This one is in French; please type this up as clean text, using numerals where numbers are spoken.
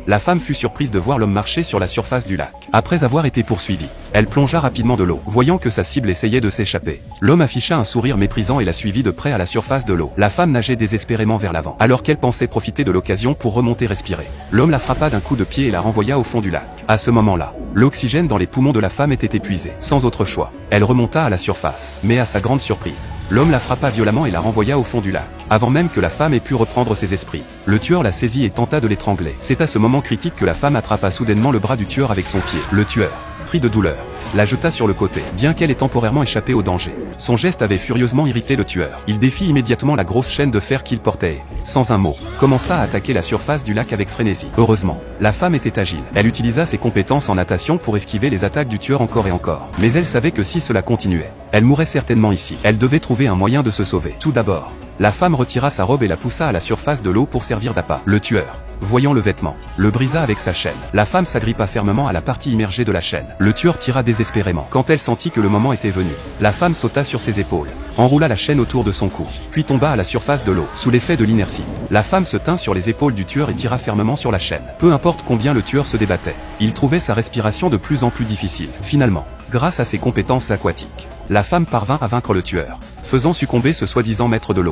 La femme fut surprise de voir l'homme marcher sur la surface du lac. Après avoir été poursuivie, elle plongea rapidement de l'eau, voyant que sa cible essayait de s'échapper. L'homme afficha un sourire méprisant et la suivit de près à la surface de l'eau. La femme nageait désespérément vers l'avant, alors qu'elle pensait profiter de l'occasion pour remonter respirer. L'homme la frappa d'un coup de pied et la renvoya au fond du lac. À ce moment-là, l'oxygène dans les poumons de la femme était épuisé. Sans autre choix, elle remonta à la surface. Mais à sa grande surprise, l'homme la frappa violemment et la renvoya au fond du lac. Avant même que la femme ait pu reprendre ses esprits, le tueur la saisit et tenta de l'étrangler. C'est à ce moment critique que la femme attrapa soudainement le bras du tueur avec son pied. Le tueur, pris de douleur, la jeta sur le côté, bien qu'elle ait temporairement échappé au danger. Son geste avait furieusement irrité le tueur. Il défit immédiatement la grosse chaîne de fer qu'il portait et, sans un mot, commença à attaquer la surface du lac avec frénésie. Heureusement, la femme était agile. Elle utilisa ses compétences en natation pour esquiver les attaques du tueur encore et encore. Mais elle savait que si cela continuait, elle mourrait certainement ici. Elle devait trouver un moyen de se sauver. Tout d'abord, la femme retira sa robe et la poussa à la surface de l'eau pour servir d'appât. Le tueur, voyant le vêtement, le brisa avec sa chaîne. La femme s'agrippa fermement à la partie immergée de la chaîne. Le tueur tira désespérément. Quand elle sentit que le moment était venu, la femme sauta sur ses épaules, enroula la chaîne autour de son cou, puis tomba à la surface de l'eau. Sous l'effet de l'inertie, la femme se tint sur les épaules du tueur et tira fermement sur la chaîne. Peu importe combien le tueur se débattait, il trouvait sa respiration de plus en plus difficile. Finalement, grâce à ses compétences aquatiques, la femme parvint à vaincre le tueur, faisant succomber ce soi-disant maître de l'eau.